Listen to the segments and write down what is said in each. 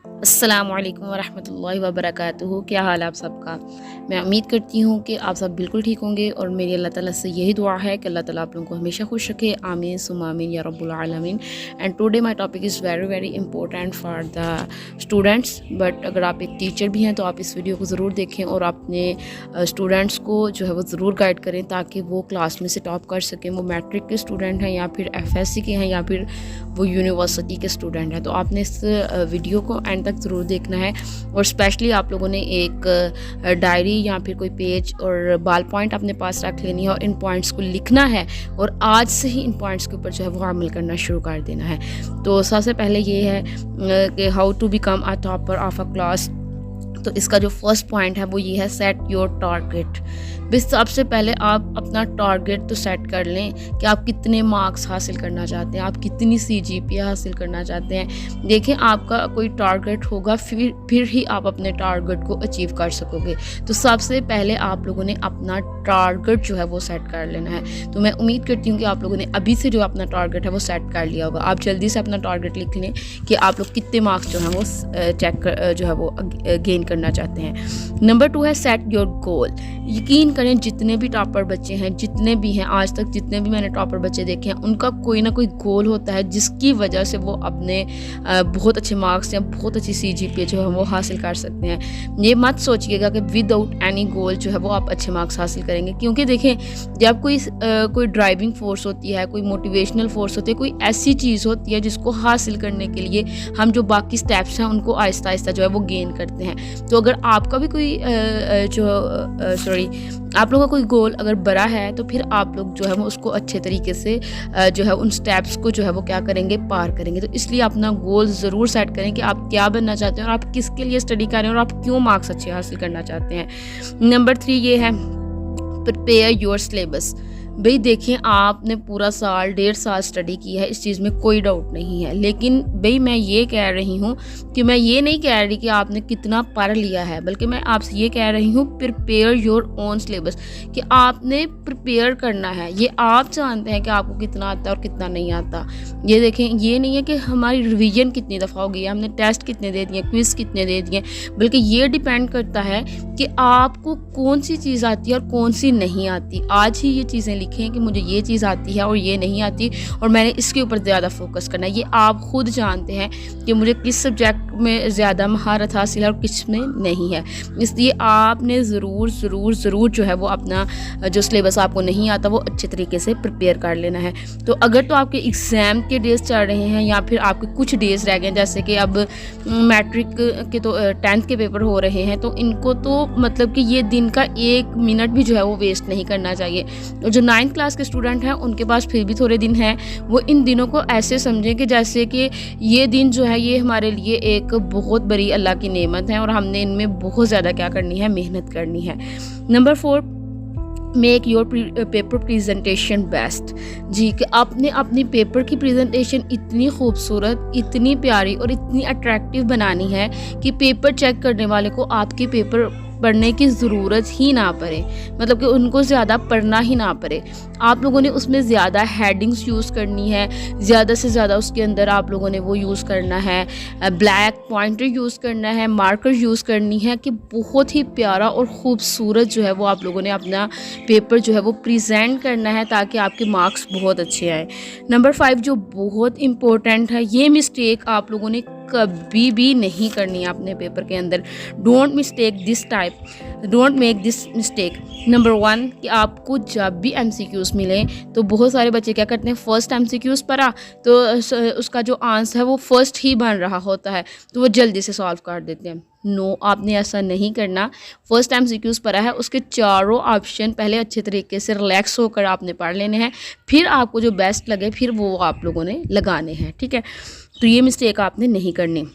अस्सलामुअलैकुम वरहमतुल्लाहि वबरकातुहू। क्या हाल है आप सबका। मैं उम्मीद करती हूँ कि आप सब बिल्कुल ठीक होंगे और मेरी अल्लाह ताला से यही दुआ है कि अल्लाह ताला आप लोगों को हमेशा खुश रखे। आमीन सुम्मा आमीन या रब्बुल आलमीन। And today my topic is very very important for the students. But अगर आप एक टीचर भी हैं तो आप इस वीडियो को ज़रूर देखें और अपने स्टूडेंट्स को जो है वो ज़रूर गाइड करें ताकि वो क्लास में से टॉप कर सकें। वो मैट्रिक के स्टूडेंट हैं या फिर FSC के हैं या फिर वो यूनिवर्सिटी के स्टूडेंट हैं। तो आपने इस वीडियो को एंड तक ज़रूर देखना है और स्पेशली आप लोगों ने एक डायरी या फिर कोई पेज और बॉल पॉइंट अपने पास रख लेनी है और इन पॉइंट्स को लिखना है और आज से ही इन पॉइंट्स के ऊपर जो है वो अमल करना शुरू कर देना है। तो सबसे पहले ये है कि how to become a topper of a class. तो इसका जो फर्स्ट पॉइंट है वो ये है सेट योर टारगेट। बस सबसे पहले आप अपना टारगेट तो सेट कर लें कि आप कितने मार्क्स हासिल करना चाहते हैं, आप कितनी CGPA हासिल करना चाहते हैं। देखें आपका कोई टारगेट होगा फिर ही आप अपने टारगेट को अचीव कर सकोगे। तो सबसे पहले आप लोगों ने अपना टारगेट जो है वो सेट कर लेना है। तो मैं उम्मीद करती हूँ कि आप लोगों ने अभी से जो अपना टारगेट है वो सेट कर लिया होगा। आप जल्दी से अपना टारगेट लिख लें कि आप लोग कितने मार्क्स जो हैं वो जो है वो गेन करना चाहते हैं। नंबर 2 है सेट योर गोल। यकीन करें जितने भी टॉपर बच्चे हैं, जितने भी हैं आज तक जितने भी मैंने टॉपर बच्चे देखे हैं, उनका कोई ना कोई गोल होता है जिसकी वजह से वो अपने बहुत अच्छे मार्क्स या बहुत अच्छी CGPA जो है वो हासिल कर सकते हैं। ये मत सोचिएगा कि विदाउट एनी गोल जो है वो आप अच्छे मार्क्स हासिल करेंगे, क्योंकि देखें जब कोई ड्राइविंग फोर्स होती है, कोई मोटिवेशनल फोर्स होती है, कोई ऐसी चीज़ होती है जिसको हासिल करने के लिए हम जो बाकी स्टेप्स हैं उनको आहिस्ता आहिस्ता जो है वो गेन करते हैं। तो अगर आपका भी कोई आप लोगों का कोई गोल अगर बड़ा है तो फिर आप लोग जो है वो उसको अच्छे तरीके से जो है उन स्टेप्स को जो है वो क्या करेंगे, पार करेंगे। तो इसलिए अपना गोल ज़रूर सेट करें कि आप क्या बनना चाहते हैं और आप किसके लिए स्टडी कर रहे हैं और आप क्यों मार्क्स अच्छे हासिल करना चाहते हैं। नंबर 3 ये है प्रिपेयर योर सिलेबस। भाई देखिए आपने पूरा साल 1.5 साल स्टडी की है, इस चीज़ में कोई डाउट नहीं है, लेकिन भाई मैं ये कह रही हूँ कि मैं ये नहीं कह रही कि आपने कितना पढ़ लिया है, बल्कि मैं आपसे ये कह रही हूँ प्रिपेयर योर ओन सिलेबस, कि आपने प्रिपेयर करना है। ये आप जानते हैं कि आपको कितना आता है और कितना नहीं आता। ये देखें ये नहीं है कि हमारी रिवीजन कितनी दफ़ा हो गई है, हमने टेस्ट कितने दे दिए, क्विज़ कितने दे दिए, बल्कि ये डिपेंड करता है कि आपको कौन सी चीज़ आती है और कौन सी नहीं आती। आज ही ये चीज़ें लिखें कि मुझे ये चीज़ आती है और ये नहीं आती और मैंने इसके ऊपर ज़्यादा फोकस करना है। ये आप खुद जानते हैं कि मुझे किस सब्जेक्ट में ज़्यादा महारत हासिल है और किस में नहीं है। इसलिए आपने ज़रूर ज़रूर ज़रूर जो है वो अपना जो सिलेबस आपको नहीं आता वो अच्छे तरीके से प्रिपेयर कर लेना है। तो अगर तो आपके एग्ज़ाम के डेज चल रहे हैं या फिर आपके कुछ डेज़ रह गए, जैसे कि अब मैट्रिक के तो 10th के पेपर हो रहे हैं, तो इनको तो मतलब कि ये दिन का 1 मिनट भी जो है वो वेस्ट नहीं करना चाहिए। और जो 9th क्लास के स्टूडेंट हैं उनके पास फिर भी थोड़े दिन हैं, वो इन दिनों को ऐसे समझें कि जैसे कि ये दिन जो है ये हमारे लिए एक बहुत बड़ी अल्लाह की नेमत है और हमने इनमें बहुत ज़्यादा क्या करनी है, मेहनत करनी है। Number 4 make your paper presentation best. जी कि आपने अपनी पेपर की प्रेजेंटेशन इतनी खूबसूरत, इतनी प्यारी और इतनी अट्रैक्टिव बनानी है कि पेपर चेक करने वाले को आपके पेपर पढ़ने की ज़रूरत ही ना पड़े, मतलब कि उनको ज़्यादा पढ़ना ही ना पड़े। आप लोगों ने उसमें ज़्यादा हेडिंग्स यूज़ करनी है, ज़्यादा से ज़्यादा उसके अंदर आप लोगों ने वो यूज़ करना है, ब्लैक पॉइंटर यूज़ करना है, मार्कर यूज़ करनी है कि बहुत ही प्यारा और ख़ूबसूरत जो है वो आप लोगों ने अपना पेपर जो है वो प्रेजेंट करना है ताकि आपके मार्क्स बहुत अच्छे आए। नंबर 5 जो बहुत इम्पोर्टेंट है, ये मिस्टेक आप लोगों ने कभी भी नहीं करनी है अपने पेपर के अंदर। Don't make this mistake. Number 1 कि आपको जब भी MCQs मिले तो बहुत सारे बच्चे क्या करते हैं, फर्स्ट MCQs पढ़ा तो उसका जो आंसर है वो फर्स्ट ही बन रहा होता है तो वो जल्दी से सॉल्व कर देते हैं। नो, आपने ऐसा नहीं करना। फर्स्ट MCQs पढ़ा है, उसके चारों ऑप्शन पहले अच्छे तरीके से रिलैक्स होकर आपने पढ़ लेने हैं, फिर आपको जो बेस्ट लगे फिर वो आप लोगों ने लगाने हैं, ठीक है। तो ये मिस्टेक आपने नहीं करनी।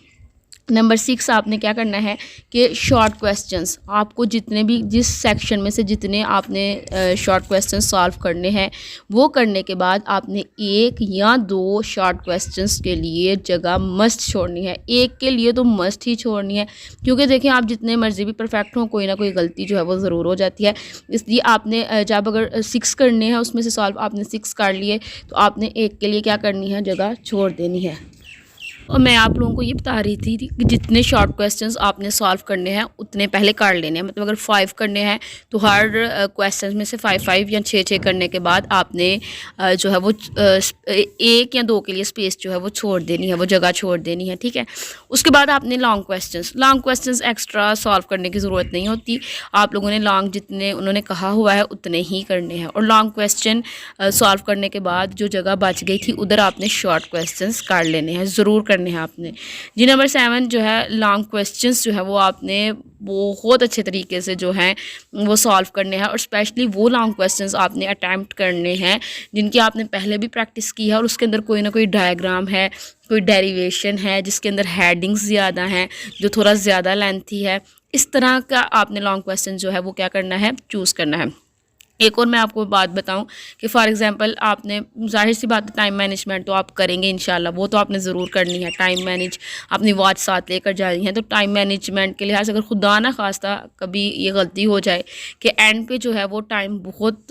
नंबर 6 आपने क्या करना है कि शॉर्ट क्वेश्चंस, आपको जितने भी जिस सेक्शन में से जितने आपने शॉर्ट क्वेश्चंस सॉल्व करने हैं वो करने के बाद आपने 1 या 2 शॉर्ट क्वेश्चंस के लिए जगह मस्ट छोड़नी है। एक के लिए तो मस्ट ही छोड़नी है, क्योंकि देखें आप जितने मर्जी भी परफेक्ट हों कोई ना कोई गलती जो है वो ज़रूर हो जाती है। इसलिए आपने जब अगर 6 करने हैं उसमें से सॉल्व आपने 6 कर लिए तो आपने एक के लिए क्या करनी है, जगह छोड़ देनी है। और मैं आप लोगों को ये बता रही थी कि जितने शॉर्ट क्वेश्चंस आपने सॉल्व करने हैं उतने पहले कर लेने हैं। मतलब अगर 5 करने हैं तो हर क्वेश्चंस में से 5 या 6 करने के बाद आपने जो है वो 1 या 2 के लिए स्पेस जो है वो छोड़ देनी है, वो जगह छोड़ देनी है, ठीक है। उसके बाद आपने लॉन्ग क्वेश्चंस एक्स्ट्रा सॉल्व करने की ज़रूरत नहीं होती। आप लोगों ने लॉन्ग जितने उन्होंने कहा हुआ है उतने ही करने हैं, और लॉन्ग क्वेश्चन सॉल्व करने के बाद जो जगह बच गई थी उधर आपने शॉर्ट क्वेश्चंस कर लेने हैं, ज़रूर करने हैं आपने जी। नंबर 7 जो है लॉन्ग क्वेश्चंस जो है वो आपने बहुत अच्छे तरीके से जो है वो सॉल्व करने हैं, और स्पेशली वो लॉन्ग क्वेश्चंस आपने अटैम्प्ट करने हैं जिनकी आपने पहले भी प्रैक्टिस की है और उसके अंदर कोई ना कोई डायग्राम है, कोई डेरिवेशन है, जिसके अंदर हेडिंग्स ज़्यादा हैं, जो थोड़ा ज़्यादा लेंथी है। इस तरह का आपने लॉन्ग क्वेश्चन जो है वो क्या करना है, चूज़ करना है। एक और मैं आपको बात बताऊं कि फॉर एग्जांपल आपने, जाहिर सी बात है टाइम मैनेजमेंट तो आप करेंगे इंशाल्लाह, वो तो आपने ज़रूर करनी है। टाइम मैनेज अपनी वॉच साथ लेकर जा रही हैं तो टाइम मैनेजमेंट के लिहाज से अगर खुदा ना खास्ता कभी ये गलती हो जाए कि एंड पे जो है वो टाइम बहुत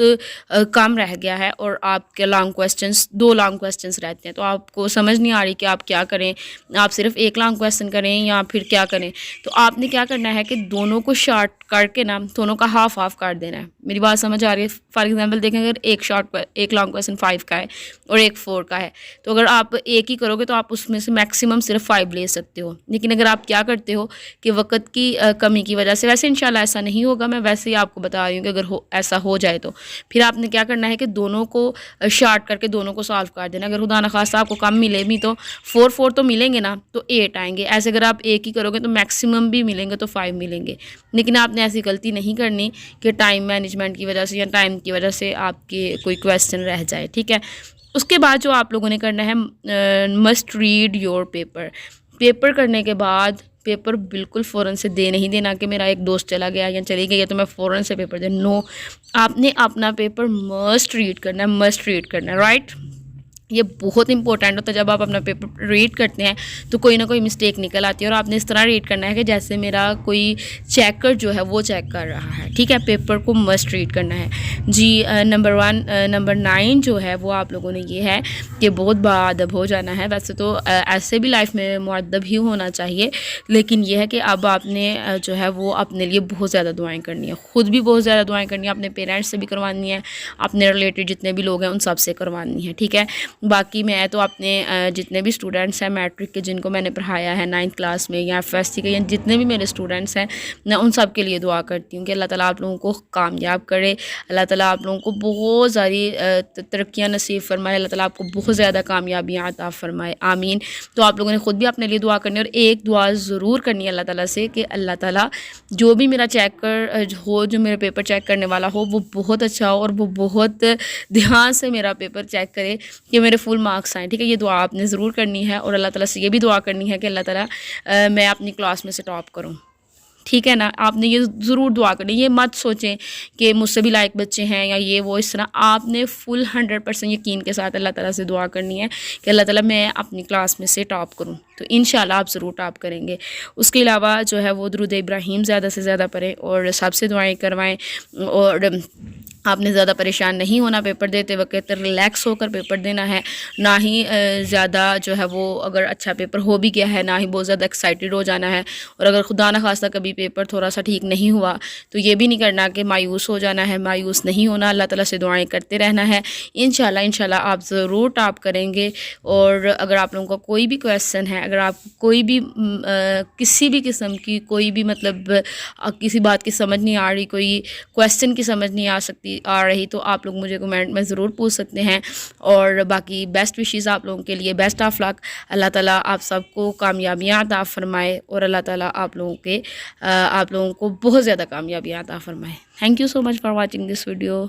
कम रह गया है और आपके लॉन्ग क्वेश्चंस 2 लॉन्ग क्वेश्चंस रहते हैं, तो आपको समझ नहीं आ रही कि आप क्या करें, आप सिर्फ एक लॉन्ग क्वेश्चन करें या फिर क्या करें। तो आपने क्या करना है कि दोनों को शॉर्ट करके ना दोनों का हाफ हाफ कर देना है। मेरी बात समझ आ रही है? फॉर एग्जांपल देखें, अगर एक लॉन्ग क्वेश्चन 5 का है और एक 4 का है, तो अगर आप एक ही करोगे तो आप उसमें से मैक्सिमम सिर्फ 5 ले सकते हो। लेकिन अगर आप क्या करते हो कि वक्त की कमी की वजह से, वैसे इंशाल्लाह ऐसा नहीं होगा, मैं वैसे ही आपको बता रही हूँ कि अगर ऐसा हो जाए तो फिर आपने क्या करना है कि दोनों को शॉर्ट करके दोनों को सॉल्व कर देना। अगर खुदा न खास्ता आपको कम मिले भी तो 4 तो मिलेंगे ना, तो 8 आएंगे। ऐसे अगर आप एक ही करोगे तो मैक्सिमम भी मिलेंगे तो 5 मिलेंगे। लेकिन आपने ऐसी गलती नहीं करनी कि टाइम मैनेजमेंट की वजह से या टाइम की वजह से आपके कोई क्वेश्चन रह जाए, ठीक है। उसके बाद जो आप लोगों ने करना है, मस्ट रीड योर पेपर करने के बाद पेपर बिल्कुल फ़ौरन से दे नहीं देना कि मेरा एक दोस्त चला गया या चली गई है तो मैं फ़ौरन से पेपर दे, नो। आपने अपना पेपर मस्ट रीड करना है, राइट। ये बहुत इंपॉर्टेंट होता है। जब आप अपना पेपर रीड करते हैं तो कोई ना कोई मिस्टेक निकल आती है, और आपने इस तरह रीड करना है कि जैसे मेरा कोई चेकर जो है वो चेक कर रहा है, ठीक है। पेपर को मस्ट रीड करना है जी। नंबर 9 जो है वो आप लोगों ने ये है कि बहुत बाअदब हो जाना है। वैसे तो ऐसे भी लाइफ में मुअद्दब ही होना चाहिए, लेकिन यह है कि अब आपने जो है वो अपने लिए बहुत ज़्यादा दुआएं करनी है, ख़ुद भी बहुत ज़्यादा दुआएं करनी है, अपने पेरेंट्स से भी करवानी है, अपने रिलेटेड जितने भी लोग हैं उन सब से करवानी है, ठीक है। बाकी मैं तो अपने जितने भी स्टूडेंट्स हैं मैट्रिक के, जिनको मैंने पढ़ाया है 9th क्लास में या FSC के, या जितने भी मेरे स्टूडेंट्स हैं, मैं उन सब के लिए दुआ करती हूँ कि अल्लाह ताला आप लोगों को कामयाब करे, अल्लाह ताला आप लोगों को बहुत सारी तरक्कियाँ नसीब फरमाए, अल्लाह ताला आपको बहुत ज़्यादा कामयाबियाँ अता फरमाए, आमीन। तो आप लोगों ने ख़ुद भी अपने लिए दुआ करनी है, और एक दुआ ज़रूर करनी है अल्लाह ताला से कि अल्लाह ताला जो भी मेरा चेकर हो, जो मेरा पेपर चेक करने वाला हो, वो बहुत अच्छा हो और वो बहुत ध्यान से मेरा पेपर चेक करे कि मेरे फुल मार्क्स आएँ, ठीक है। ये दुआ आपने ज़रूर करनी है, और अल्लाह ताला से ये भी दुआ करनी है कि अल्लाह ताला मैं अपनी क्लास में से टॉप करूँ, ठीक है ना। आपने ये ज़रूर दुआ करनी, ये मत सोचें कि मुझसे भी लायक बच्चे हैं या ये वो, इस तरह आपने फुल 100% यकीन के साथ अल्लाह ताला से दुआ करनी है कि अल्लाह ताला मैं अपनी क्लास में से टॉप करूँ, तो इंशाल्लाह आप ज़रूर टॉप करेंगे। उसके अलावा जो है वो दुरूद इब्राहीम ज़्यादा से ज़्यादा पढ़ें और सबसे दुआएँ करवाएँ, और आपने ज़्यादा परेशान नहीं होना पेपर देते वक्त, रिलैक्स होकर पेपर देना है, ना ही ज़्यादा जो है वो, अगर अच्छा पेपर हो भी गया है, ना ही बहुत ज़्यादा एक्साइटेड हो जाना है, और अगर खुदा न खास्ता कभी पेपर थोड़ा सा ठीक नहीं हुआ तो ये भी नहीं करना कि मायूस हो जाना है, मायूस नहीं होना, अल्लाह ताला से दुआएं करते रहना है। इंशाल्लाह आप ज़रूर टॉप करेंगे। और अगर आप लोगों का कोई भी क्वेश्चन है, अगर आप कोई भी किसी भी किस्म की कोई भी मतलब किसी बात की समझ नहीं आ रही, कोई क्वेश्चन की समझ नहीं आ रही, तो आप लोग मुझे कमेंट में ज़रूर पूछ सकते हैं। और बाकी बेस्ट विशेस आप लोगों के लिए, बेस्ट ऑफ लक। अल्लाह ताला आप सबको कामयाबियाँ अता फरमाए, और अल्लाह ताला आप लोगों को बहुत ज़्यादा कामयाबियाँ अता फरमाए। Thank you so much for watching this video.